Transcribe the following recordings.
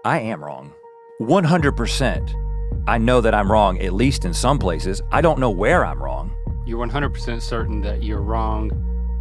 I am wrong. 100%. I know that I'm wrong, at least in some places. I don't know where I'm wrong. You're 100% certain that you're wrong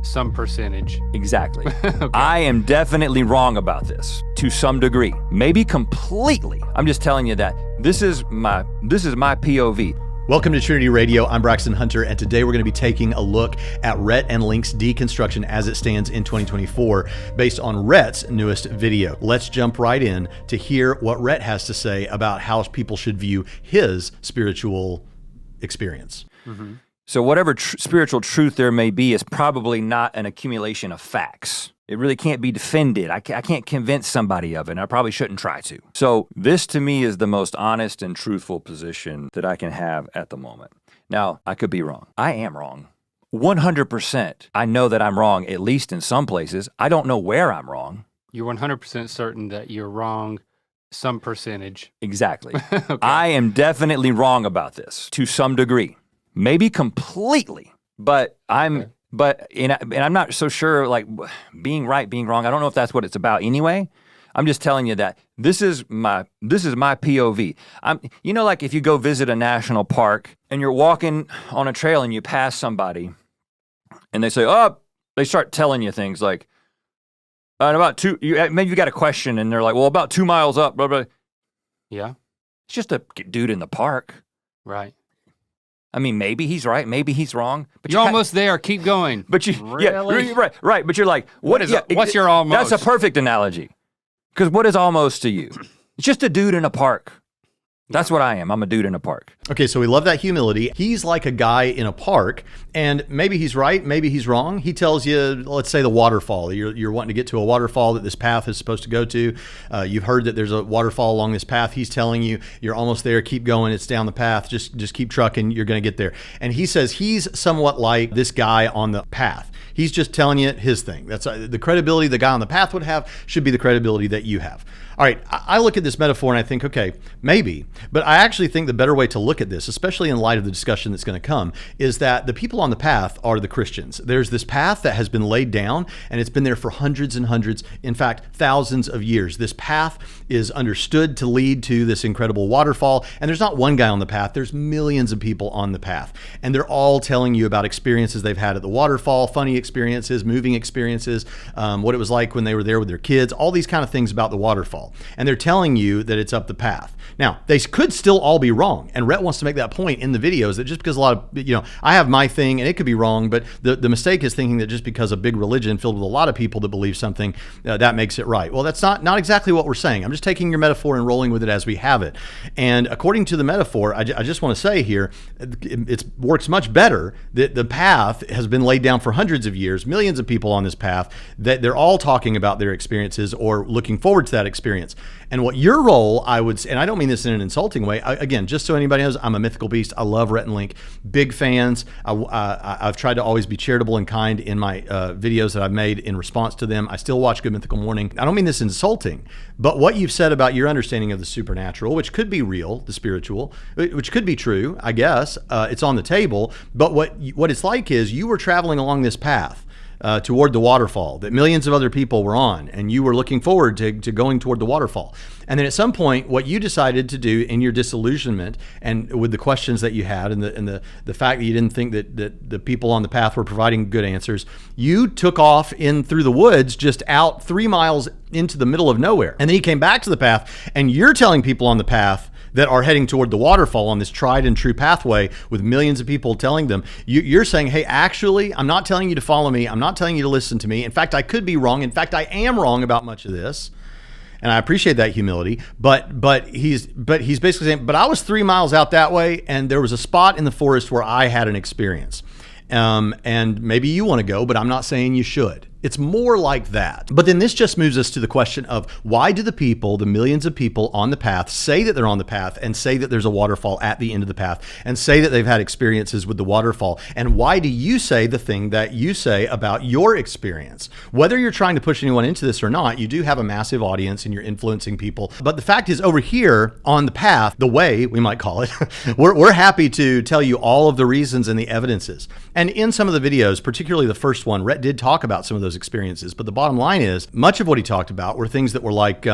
some percentage. Exactly. Okay. I am definitely wrong about this to some degree, maybe completely. I'm just telling you that this is my POV. Welcome to Trinity Radio. I'm Braxton Hunter, and today we're going to be taking a look at Rhett and Link's deconstruction as it stands in 2024, based on Rhett's newest video. Let's jump right in to hear what Rhett has to say about how people should view his spiritual experience. Mm-hmm. So whatever spiritual truth there may be is probably not an accumulation of facts. It really can't be defended. I can't convince somebody of it, and I probably shouldn't try to. So this to me is the most honest and truthful position that I can have at the moment. Now, I could be wrong. I am wrong. 100%. I know that I'm wrong, at least in some places. I don't know where I'm wrong. You're 100% certain that you're wrong some percentage. Exactly. Okay. I am definitely wrong about this to some degree. Maybe completely, but I'm not so sure, like, being right, being wrong. I don't know if that's what it's about anyway. I'm just telling you that this is my POV. Like if you go visit a national park and you're walking on a trail and you pass somebody and they say, they start telling you things like, maybe you got a question and they're like, well, about 2 miles up, blah, blah. Yeah. It's just a dude in the park. Right. I mean, maybe he's right, maybe he's wrong. But you're almost there. Keep going. But you, really? Yeah, right. But you're like, what's your almost? That's a perfect analogy. Because what is almost to you? It's just a dude in a park. That's what I am. I'm a dude in a park. Okay, so we love that humility. He's like a guy in a park, and maybe he's right, maybe he's wrong. He tells you, let's say the waterfall. You're wanting to get to a waterfall that this path is supposed to go to. You've heard that there's a waterfall along this path. He's telling you, you're almost there, keep going, it's down the path, just keep trucking, you're gonna get there. And he says he's somewhat like this guy on the path. He's just telling you his thing. That's the credibility the guy on the path would have should be the credibility that you have. All right, I look at this metaphor and I think, okay, maybe, but I actually think the better way to look at this, especially in light of the discussion that's going to come, is that the people on the path are the Christians. There's this path that has been laid down, and it's been there for hundreds and hundreds, in fact, thousands of years. This path is understood to lead to this incredible waterfall, and there's not one guy on the path, there's millions of people on the path, and they're all telling you about experiences they've had at the waterfall, funny experiences, moving experiences, what it was like when they were there with their kids, all these kind of things about the waterfall. And they're telling you that it's up the path. Now, they could still all be wrong. And Rhett wants to make that point in the videos that just because a lot of, I have my thing and it could be wrong, but the mistake is thinking that just because a big religion filled with a lot of people that believe something, that makes it right. Well, that's not exactly what we're saying. I'm just taking your metaphor and rolling with it as we have it. And according to the metaphor, I just want to say here, it works much better that the path has been laid down for hundreds of years, millions of people on this path, that they're all talking about their experiences or looking forward to that experience. And what your role, and I don't mean this in an insulting way, again, just so anybody knows, I'm a mythical beast. I love Rhett and Link, big fans. I've tried to always be charitable and kind in my videos that I've made in response to them. I still watch Good Mythical Morning. I don't mean this insulting, but what you've said about your understanding of the supernatural, which could be real, the spiritual, which could be true, I guess, it's on the table. But what it's like is you were traveling along this path toward the waterfall that millions of other people were on, and you were looking forward to going toward the waterfall. And then at some point, what you decided to do in your disillusionment and with the questions that you had and the fact that you didn't think that the people on the path were providing good answers, you took off in through the woods, just out 3 miles into the middle of nowhere. And then you came back to the path, and you're telling people on the path that are heading toward the waterfall on this tried and true pathway with millions of people telling them, you're saying, hey, actually, I'm not telling you to follow me. I'm not telling you to listen to me. In fact, I could be wrong. In fact, I am wrong about much of this. And I appreciate that humility, but he's basically saying, but I was 3 miles out that way, and there was a spot in the forest where I had an experience. And maybe you want to go, but I'm not saying you should. It's more like that. But then this just moves us to the question of why do the millions of people on the path say that they're on the path and say that there's a waterfall at the end of the path and say that they've had experiences with the waterfall? And why do you say the thing that you say about your experience? Whether you're trying to push anyone into this or not, you do have a massive audience and you're influencing people. But the fact is, over here on the path, the way we might call it, we're happy to tell you all of the reasons and the evidences. And in some of the videos, particularly the first one, Rhett did talk about some of those those experiences. But the bottom line is, much of what he talked about were things that were like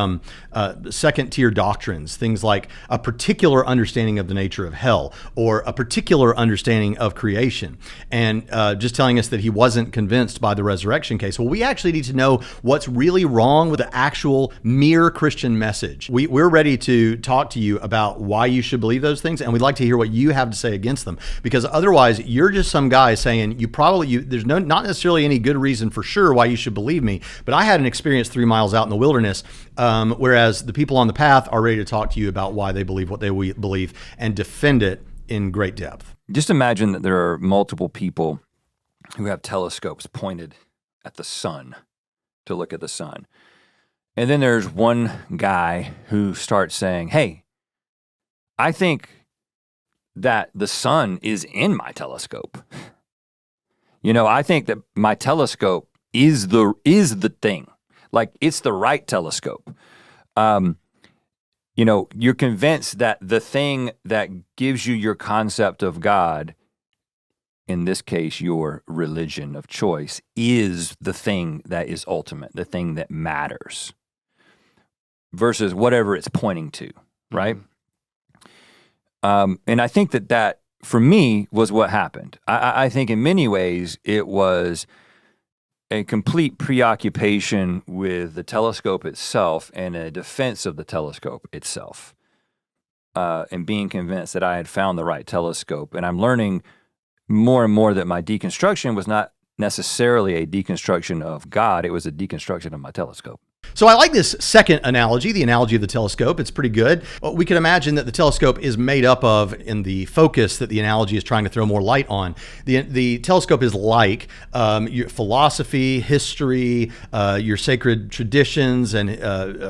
second-tier doctrines, things like a particular understanding of the nature of hell or a particular understanding of creation, and just telling us that he wasn't convinced by the resurrection case. Well, we actually need to know what's really wrong with the actual mere Christian message. We're ready to talk to you about why you should believe those things, and we'd like to hear what you have to say against them, because otherwise you're just some guy saying there's not necessarily any good reason for sure why you should believe me, but I had an experience 3 miles out in the wilderness, whereas the people on the path are ready to talk to you about why they believe what they believe and defend it in great depth. Just imagine that there are multiple people who have telescopes pointed at the sun to look at the sun. And then there's one guy who starts saying, hey, I think that the sun is in my telescope. I think that my telescope is the thing. Like, it's the right telescope. You're convinced that the thing that gives you your concept of God, in this case, your religion of choice, is the thing that is ultimate, the thing that matters, versus whatever it's pointing to, right? And I think that for me was what happened. I think in many ways it was a complete preoccupation with the telescope itself and a defense of the telescope itself, and being convinced that I had found the right telescope. And I'm learning more and more that my deconstruction was not necessarily a deconstruction of God, it was a deconstruction of my telescope. So I like this second analogy, the analogy of the telescope. It's pretty good. We can imagine that the telescope is made up of, in the focus that the analogy is trying to throw more light on, the telescope is like your philosophy, history, your sacred traditions and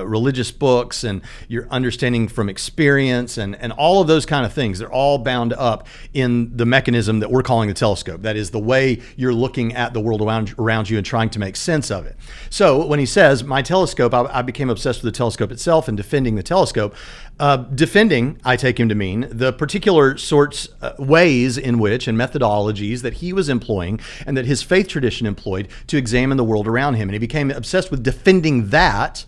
religious books, and your understanding from experience, and all of those kind of things. They're all bound up in the mechanism that we're calling the telescope. That is the way you're looking at the world around you and trying to make sense of it. So when he says, my telescope, I became obsessed with the telescope itself and defending the telescope. Defending, I take him to mean the particular sorts, ways in which and methodologies that he was employing and that his faith tradition employed to examine the world around him. And he became obsessed with defending that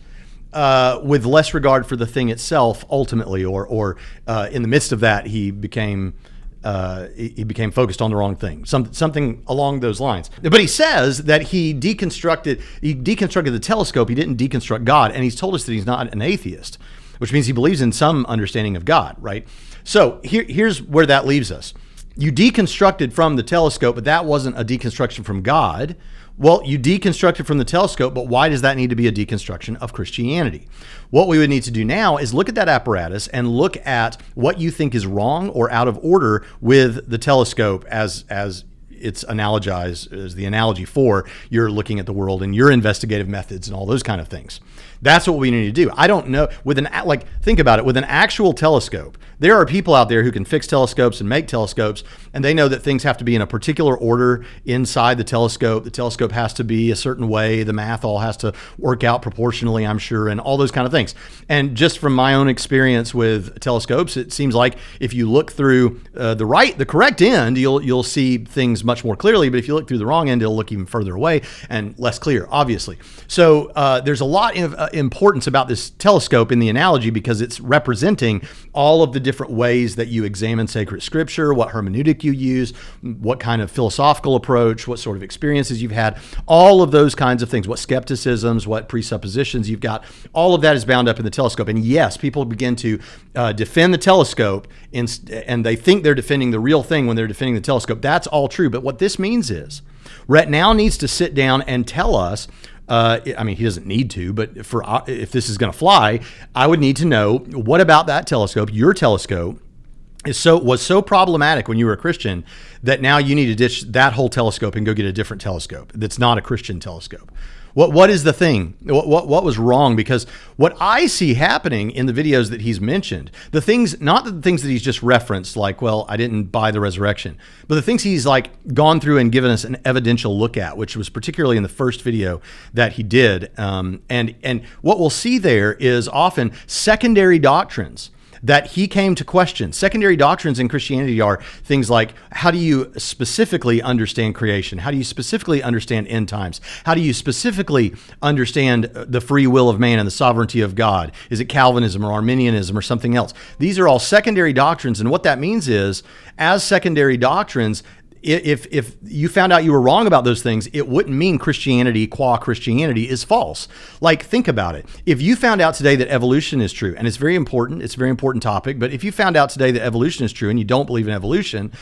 with less regard for the thing itself ultimately, or in the midst of that, he became focused on the wrong thing, something along those lines. But he says that he deconstructed the telescope. He didn't deconstruct God, and he's told us that he's not an atheist, which means he believes in some understanding of God, right? So here's where that leaves us. You deconstructed from the telescope, but that wasn't a deconstruction from God. Well, you deconstructed from the telescope, but why does that need to be a deconstruction of Christianity? What we would need to do now is look at that apparatus and look at what you think is wrong or out of order with the telescope as it's analogized, as the analogy for you're looking at the world and your investigative methods and all those kind of things. That's what we need to do. I don't know, think about it, with an actual telescope, there are people out there who can fix telescopes and make telescopes, and they know that things have to be in a particular order inside the telescope. The telescope has to be a certain way. The math all has to work out proportionally, I'm sure, and all those kind of things. And just from my own experience with telescopes, it seems like if you look through the correct end, you'll see things much more clearly. But if you look through the wrong end, it'll look even further away and less clear, obviously. So there's a lot of importance about this telescope in the analogy, because it's representing all of the different ways that you examine sacred scripture, what hermeneutic you use, what kind of philosophical approach, what sort of experiences you've had, all of those kinds of things, what skepticisms, what presuppositions you've got, all of that is bound up in the telescope. And yes, people begin to defend the telescope and they think they're defending the real thing when they're defending the telescope. That's all true. But what this means is Rhett now needs to sit down and tell us, he doesn't need to, but if this is going to fly, I would need to know, what about that telescope, your telescope, was so problematic when you were a Christian that now you need to ditch that whole telescope and go get a different telescope that's not a Christian telescope. What is the thing? What was wrong? Because what I see happening in the videos that he's mentioned, not the things that he's just referenced, like, well, I didn't buy the resurrection, but the things he's like gone through and given us an evidential look at, which was particularly in the first video that he did. And what we'll see there is often secondary doctrines that he came to question. Secondary doctrines in Christianity are things like, how do you specifically understand creation? How do you specifically understand end times? How do you specifically understand the free will of man and the sovereignty of God? Is it Calvinism or Arminianism or something else? These are all secondary doctrines, and what that means is, as secondary doctrines, if you found out you were wrong about those things, it wouldn't mean Christianity qua Christianity is false. Like, think about it. If you found out today that evolution is true, and it's a very important topic, but if you found out today that evolution is true and you don't believe in evolution,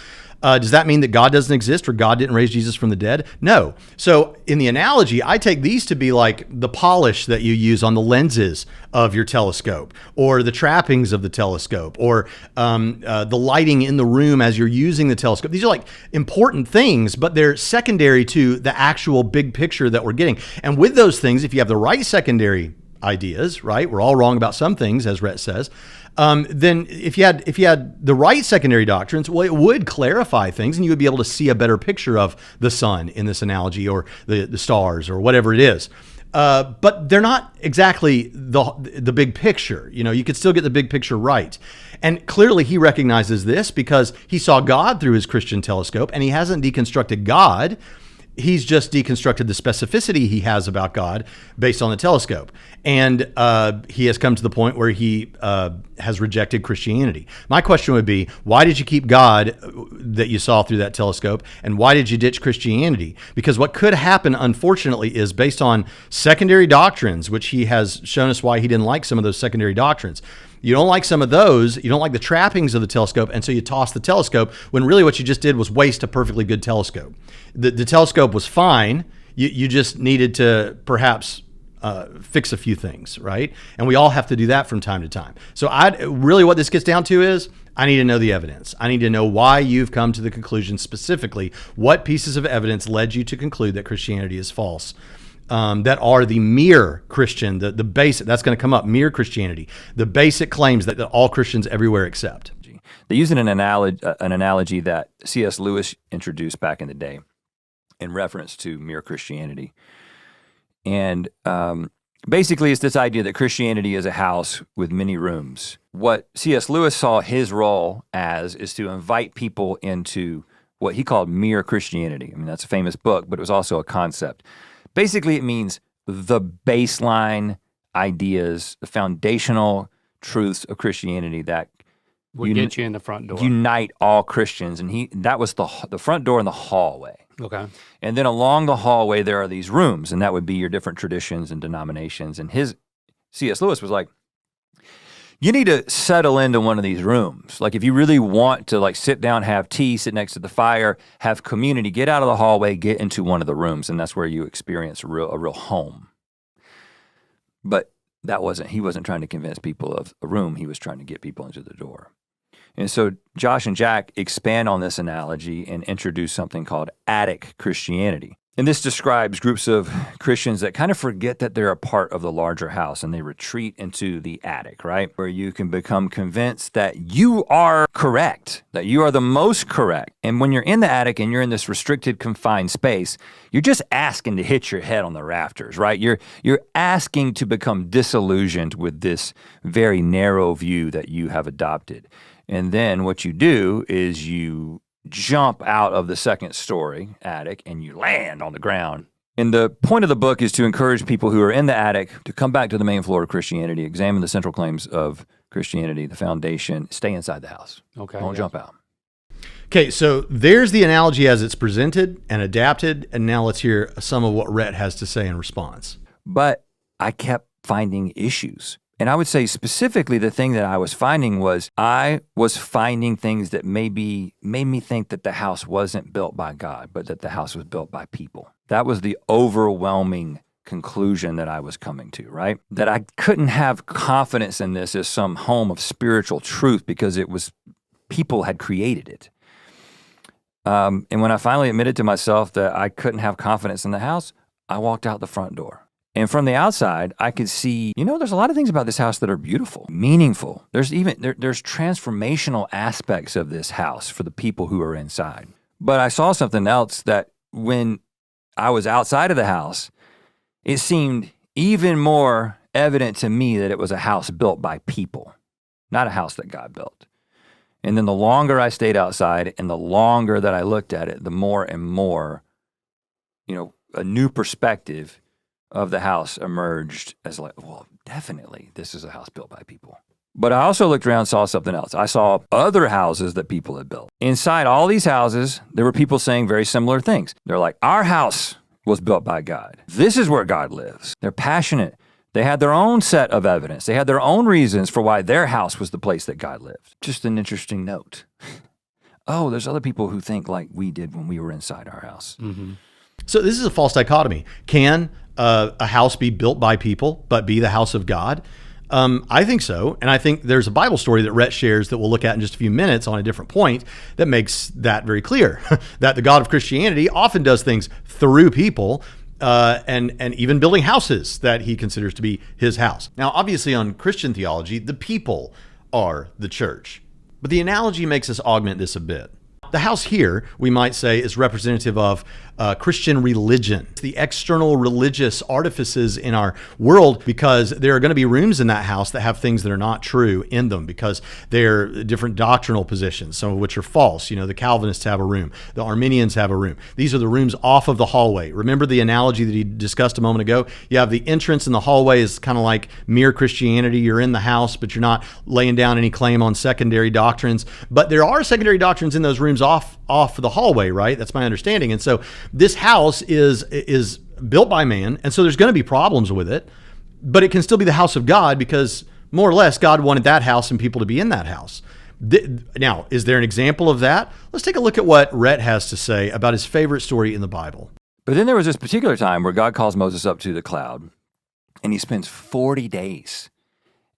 does that mean that God doesn't exist or God didn't raise Jesus from the dead? No. So in the analogy, I take these to be like the polish that you use on the lenses of your telescope, or the trappings of the telescope, or the lighting in the room as you're using the telescope. These are like important things, but they're secondary to the actual big picture that we're getting. And with those things, if you have the right secondary ideas, right? We're all wrong about some things, as Rhett says. Then if you had the right secondary doctrines, well, it would clarify things, and you would be able to see a better picture of the sun in this analogy, or the stars, or whatever it is. But they're not exactly the big picture. You know, you could still get the big picture right. And clearly he recognizes this because he saw God through his Christian telescope, and he hasn't deconstructed God. He's just deconstructed the specificity he has about God based on the telescope. And he has come to the point where he has rejected Christianity. My question would be, why did you keep God that you saw through that telescope? And why did you ditch Christianity? Because what could happen, unfortunately, is based on secondary doctrines, which he has shown us why he didn't like some of those secondary doctrines. You don't like some of those, you don't like the trappings of the telescope, and so you toss the telescope, when really what you just did was waste a perfectly good telescope. The telescope was fine, you just needed to perhaps fix a few things, right? And we all have to do that from time to time. So really what this gets down to is, I need to know the evidence. I need to know why you've come to the conclusion specifically. What pieces of evidence led you to conclude that Christianity is false? That are the mere Christian, the basic, that's going to come up, mere Christianity, the basic claims that all Christians everywhere accept. They use an analogy that C.S. Lewis introduced back in the day in reference to mere Christianity. And basically it's this idea that Christianity is a house with many rooms. What C.S. Lewis saw his role as is to invite people into what he called mere Christianity. I mean, that's a famous book, but it was also a concept. Basically, it means the baseline ideas, the foundational truths of Christianity that would get you in the front door. Unite all Christians, and that was the front door and the hallway. Okay. And then along the hallway there are these rooms, and that would be your different traditions and denominations. And C.S. Lewis was like, you need to settle into one of these rooms. Like, if you really want to sit down, have tea, sit next to the fire, have community, get out of the hallway, get into one of the rooms, and that's where you experience a real home. But he wasn't trying to convince people of a room, he was trying to get people into the door. And so Josh and Jack expand on this analogy and introduce something called attic Christianity. And this describes groups of Christians that kind of forget that they're a part of the larger house, and they retreat into the attic, right? Where you can become convinced that you are correct, that you are the most correct. And when you're in the attic and you're in this restricted, confined space, you're just asking to hit your head on the rafters, right? You're asking to become disillusioned with this very narrow view that you have adopted. And then what you do is you jump out of the second story attic and you land on the ground. And the point of the book is to encourage people who are in the attic to come back to the main floor of Christianity, examine the central claims of Christianity, the foundation, stay inside the house. Okay. Don't jump out. Okay, so there's the analogy as it's presented and adapted, and now let's hear some of what Rhett has to say in response. But I kept finding issues. And I would say specifically the thing that I was finding was things that maybe made me think that the house wasn't built by God, but that the house was built by people. That was the overwhelming conclusion that I was coming to, right? That I couldn't have confidence in this as some home of spiritual truth because people had created it. And when I finally admitted to myself that I couldn't have confidence in the house, I walked out the front door. And from the outside, I could see, there's a lot of things about this house that are beautiful, meaningful. There's transformational aspects of this house for the people who are inside. But I saw something else that when I was outside of the house, it seemed even more evident to me that it was a house built by people. not a house that God built. And then the longer I stayed outside and the longer that I looked at it, the more and more, a new perspective of the house emerged as like, well, definitely this is a house built by people. But I also looked around and saw something else. I saw other houses that people had built. Inside all these houses, there were people saying very similar things. They're like, our house was built by God. This is where God lives. They're passionate. They had their own set of evidence. They had their own reasons for why their house was the place that God lived. Just an interesting note. Oh, there's other people who think like we did when we were inside our house. Mm-hmm. So this is a false dichotomy. Can a house be built by people but be the house of God? I think so. And I think there's a Bible story that Rhett shares that we'll look at in just a few minutes on a different point that makes that very clear, that the God of Christianity often does things through people, and even building houses that he considers to be his house. Now, obviously on Christian theology, the people are the church, but the analogy makes us augment this a bit. The house here, we might say, is representative of Christian religion, the external religious artifices in our world, because there are going to be rooms in that house that have things that are not true in them because they're different doctrinal positions, some of which are false. The Calvinists have a room. The Arminians have a room. These are the rooms off of the hallway. Remember the analogy that he discussed a moment ago? You have the entrance, and the hallway is kind of like mere Christianity. You're in the house, but you're not laying down any claim on secondary doctrines. But there are secondary doctrines in those rooms off the hallway, right? That's my understanding. And so this house is built by man, and so there's going to be problems with it, but it can still be the house of God because more or less God wanted that house and people to be in that house. Now, is there an example of that? Let's take a look at what Rhett has to say about his favorite story in the Bible. But then there was this particular time where God calls Moses up to the cloud, and he spends 40 days.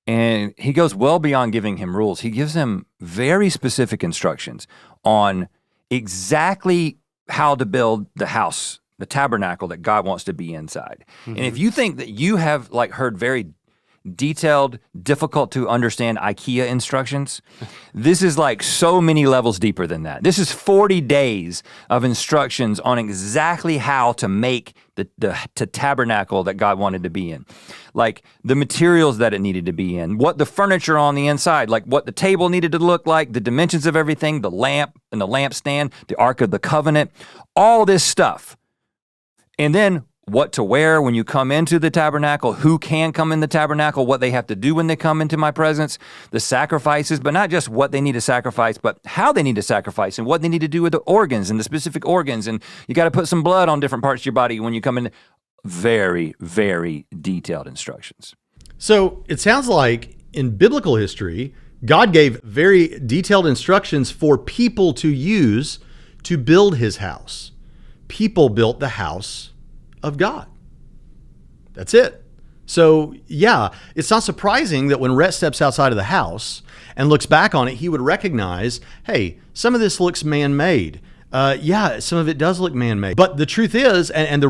And he goes well beyond giving him rules. He gives him very specific instructions on exactly how to build the house, the tabernacle that God wants to be inside. Mm-hmm. And if you think that you have heard very detailed, difficult to understand IKEA instructions, this is so many levels deeper than that. This is 40 days of instructions on exactly how to make the tabernacle that God wanted to be in. The materials that it needed to be in, what the furniture on the inside, what the table needed to look like, the dimensions of everything, the lamp and the lampstand, the Ark of the Covenant, all this stuff. And then what to wear when you come into the tabernacle, who can come in the tabernacle, what they have to do when they come into my presence, the sacrifices, but not just what they need to sacrifice, but how they need to sacrifice and what they need to do with the organs and the specific organs. And you got to put some blood on different parts of your body when you come in. Very, very detailed instructions. So it sounds like in biblical history, God gave very detailed instructions for people to use to build his house. People built the house of God. That's it. So yeah, it's not surprising that when Rhett steps outside of the house and looks back on it, he would recognize, hey, some of this looks man-made. Yeah, some of it does look man-made. But the truth is, and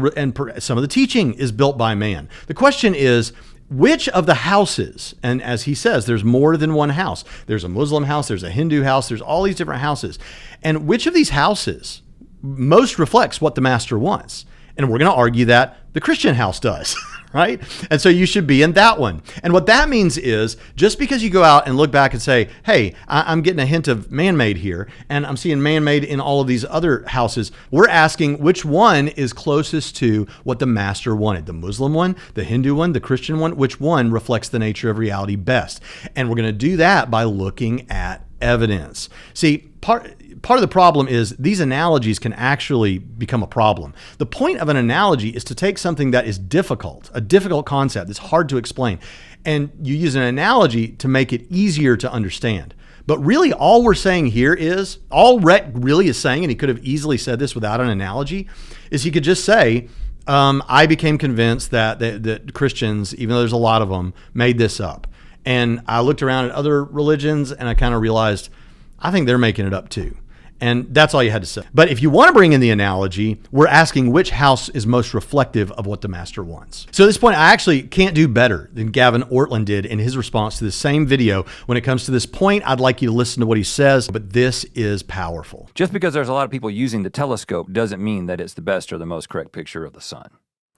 some of the teaching is built by man. The question is, which of the houses, and as he says, there's more than one house. There's a Muslim house, there's a Hindu house, there's all these different houses. And which of these houses most reflects what the master wants? And we're going to argue that the Christian house does, right? And so you should be in that one. And what that means is just because you go out and look back and say, hey, I'm getting a hint of man-made here, and I'm seeing man-made in all of these other houses, we're asking which one is closest to what the master wanted, the Muslim one, the Hindu one, the Christian one, which one reflects the nature of reality best? And we're going to do that by looking at evidence. See, part of the problem is these analogies can actually become a problem. The point of an analogy is to take something that is difficult, a difficult concept that's hard to explain, and you use an analogy to make it easier to understand. But really all we're saying here is, all Rhett really is saying, and he could have easily said this without an analogy, is he could just say, I became convinced that Christians, even though there's a lot of them, made this up. And I looked around at other religions and I kind of realized, I think they're making it up too. And that's all you had to say. But if you want to bring in the analogy, we're asking which house is most reflective of what the master wants. So at this point, I actually can't do better than Gavin Ortlund did in his response to the same video. When it comes to this point, I'd like you to listen to what he says, but this is powerful. Just because there's a lot of people using the telescope doesn't mean that it's the best or the most correct picture of the sun.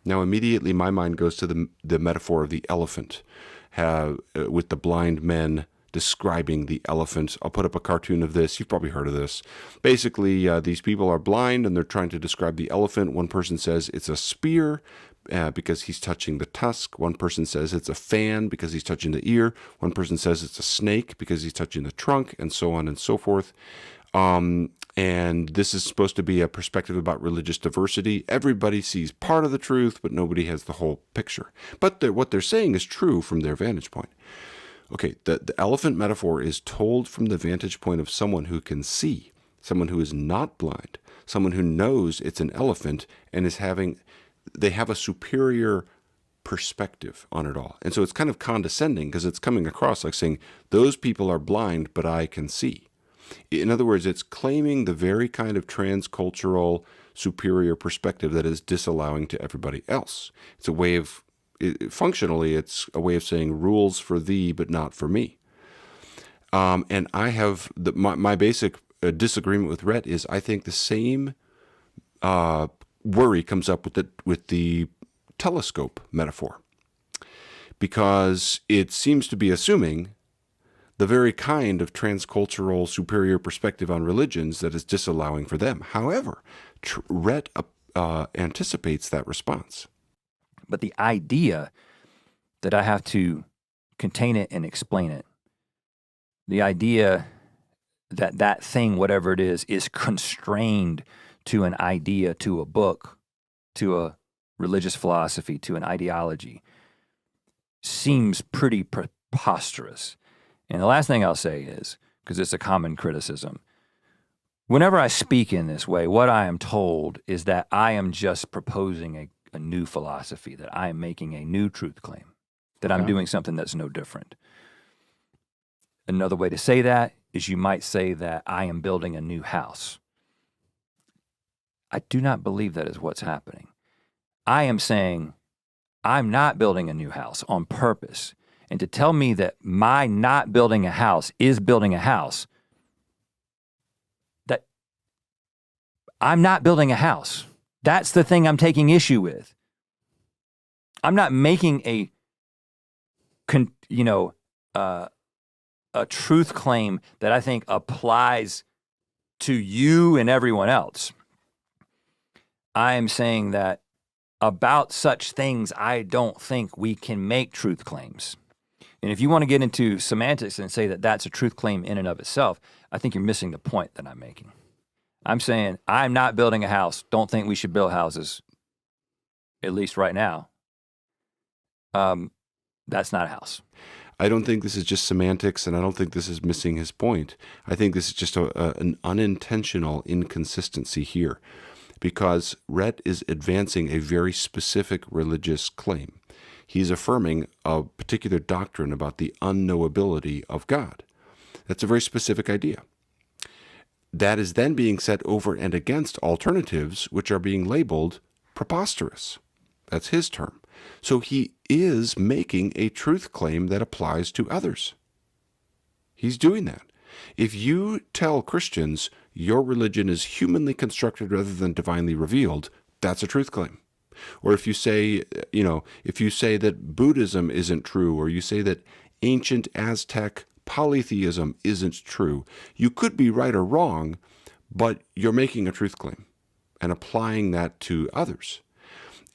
Now, immediately my mind goes to the metaphor of the elephant, with the blind men describing the elephant. I'll put up a cartoon of this. You've probably heard of this. Basically, these people are blind and they're trying to describe the elephant. One person says it's a spear because he's touching the tusk. One person says it's a fan because he's touching the ear. One person says it's a snake because he's touching the trunk, and so on and so forth. And this is supposed to be a perspective about religious diversity. Everybody sees part of the truth, but nobody has the whole picture. But what they're saying is true from their vantage point. Okay, the elephant metaphor is told from the vantage point of someone who can see, someone who is not blind, someone who knows it's an elephant and they have a superior perspective on it all. And so it's kind of condescending because it's coming across like saying, those people are blind, but I can see. In other words, it's claiming the very kind of transcultural superior perspective that is disallowing to everybody else. It's a way of, functionally, it's a way of saying rules for thee, but not for me. And I have, my basic disagreement with Rhett is I think the same worry comes up with the telescope metaphor, because it seems to be assuming the very kind of transcultural superior perspective on religions that is disallowing for them. However, Rhett anticipates that response. But the idea that I have to contain it and explain it, the idea that that thing, whatever it is constrained to an idea, to a book, to a religious philosophy, to an ideology, seems pretty preposterous. And the last thing I'll say is, because it's a common criticism, whenever I speak in this way, what I am told is that I am just proposing a new philosophy, that I am making a new truth claim, that I'm doing something that's no different. Another way to say that is you might say that I am building a new house. I do not believe that is what's happening. I am saying I'm not building a new house on purpose. And to tell me that my not building a house is building a house, that I'm not building a house. That's the thing I'm taking issue with. I'm not making a truth claim that I think applies to you and everyone else. I am saying that about such things, I don't think we can make truth claims. And if you want to get into semantics and say that that's a truth claim in and of itself, I think you're missing the point that I'm making. I'm saying I'm not building a house. Don't think we should build houses, at least right now. That's not a house. I don't think this is just semantics, and I don't think this is missing his point. I think this is just an unintentional inconsistency here, because Rhett is advancing a very specific religious claim. He's affirming a particular doctrine about the unknowability of God. That's a very specific idea. That is then being set over and against alternatives which are being labeled preposterous. That's his term. So he is making a truth claim that applies to others. He's doing that. If you tell Christians your religion is humanly constructed rather than divinely revealed, that's a truth claim. Or if you say, that Buddhism isn't true, or you say that ancient Aztec polytheism isn't true, you could be right or wrong, but you're making a truth claim and applying that to others.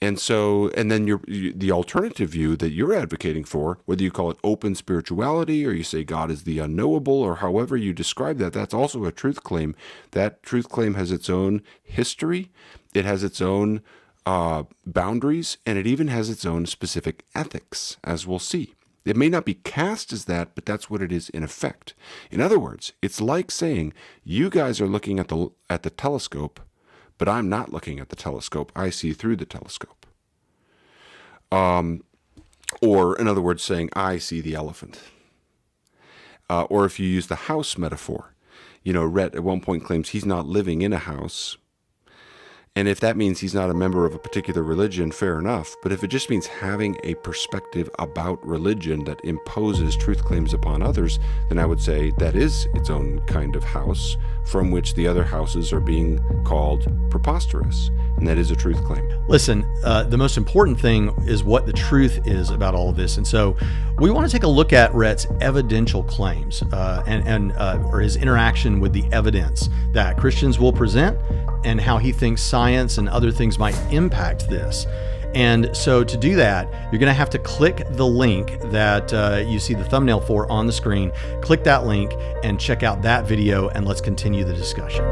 And then the alternative view that you're advocating for, whether you call it open spirituality or you say God is the unknowable or however you describe that, that's also a truth claim. That truth claim has its own history. It has its own boundaries, and it even has its own specific ethics, as we'll see. It may not be cast as that, but that's what it is in effect. In other words, it's like saying, you guys are looking at the telescope, but I'm not looking at the telescope. I see through the telescope. Or, in other words, saying, I see the elephant. Or if you use the house metaphor, Rhett at one point claims he's not living in a house. And if that means he's not a member of a particular religion, fair enough. But if it just means having a perspective about religion that imposes truth claims upon others, then I would say that is its own kind of house from which the other houses are being called preposterous. And that is a truth claim. Listen, the most important thing is what the truth is about all of this. And so we want to take a look at Rhett's evidential claims or his interaction with the evidence that Christians will present and how he thinks science and other things might impact this. And so to do that, you're going to have to click the link that you see the thumbnail for on the screen. Click that link and check out that video, and let's continue the discussion.